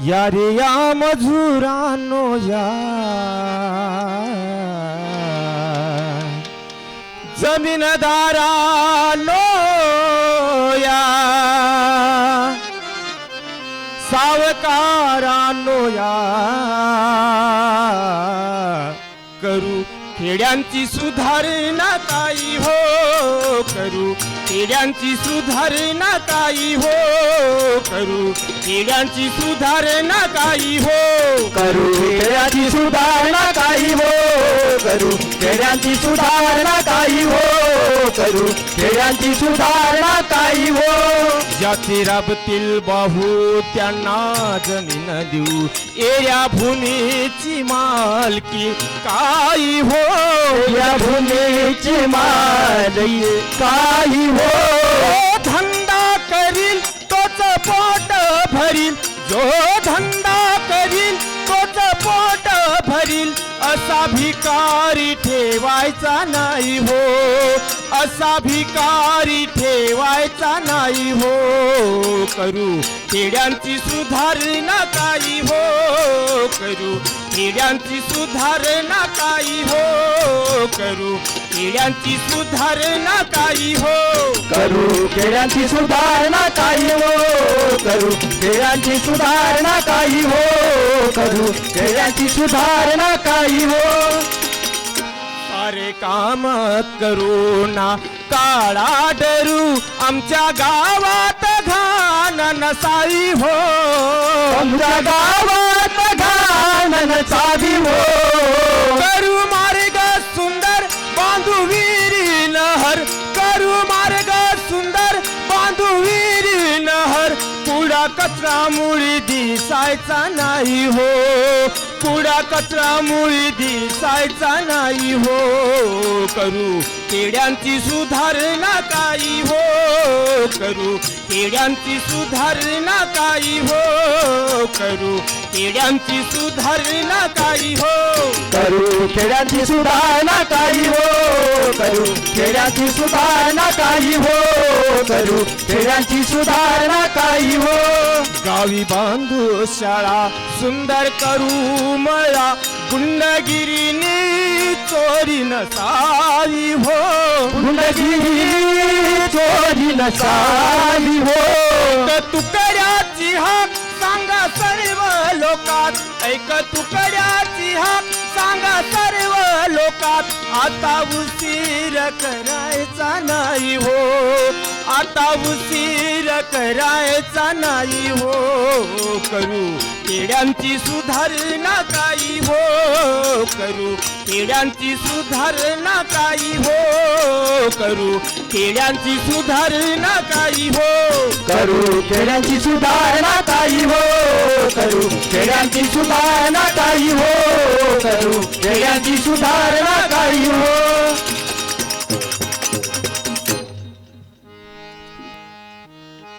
या रे या मजुरानो या जमीनदारानो या सावकारानो या करू खेड्यांची सुधारणा ताई हो करू खेड्यांची सुधारणा ताई हो करू खेड्यांची सुधारणा ताई हो करू खेड्यांची सुधारणा काही हो करू खेड्यांची सुधारणा काही हो करू खेड्यांची सुधारणा काही हो ज्याचे राबतील बाहू त्यांना जमीन देऊ एया भूमीची मालकी काही हो या भूमीची मालकी काही हो धंदा करील तोच पोट भरील जो धंदा करील तोच पोट भरील असा भिकारी ठेवायचा नाही हो असा भिकारी ठेवायचा नाही हो करू खेड्यांची सुधारणा काही हो करू खेड्यांची सुधारणा काही हो करू खेड्यांची सुधारणा काही हो करू खेड्यांची सुधारणा काही हो करू खेड्यांची सुधारणा काही हो करू खेड्यांची सुधारणा काही हो सारे काम करू ना काळा डरू आमच्या गावात घाण नसावी हो आमच्या गावात घाण नसावी हो करू मार्ग सुंदर बांधू विहिरी नहर करू मार्ग सुंदर बांधू विहिरी नहर पुढा कचरा मुळी दिसायचा नाही हो पुढा कचरा मुळी दिसायचा नाही हो करू खेड्यांची सुधारणा काही हो करू खेड्यांची सुधारणा काही हो करू खेड्यांची सुधारणा काही हो करू खेड्यांची सुधारणा काही हो करू खेड्यांची सुधारणा काही हो करू खेड्यांची सुधारणा काही हो गावी बांधू शाळा सुंदर करू मळा गुंडगिरीनी चोरी नसावी हो गुंडगिरी चोरी नसावी हो तुकड्याची हाक सांगा सर्व लोकात ऐक तुकड्याची हाक सांगा सर्व लोकात आता उशीर करायचा नाही हो आता उशीर करायचा नाही हो करू खेड्यांची सुधारणा काही हो करू खेड्यांची सुधारणा काही हो करू खेड्यांची सुधारणा काही हो करू खेड्यांची सुधारणा काही हो करू खेड्यांची सुधारणा काही हो करू खेड्यांची सुधारणा काही हो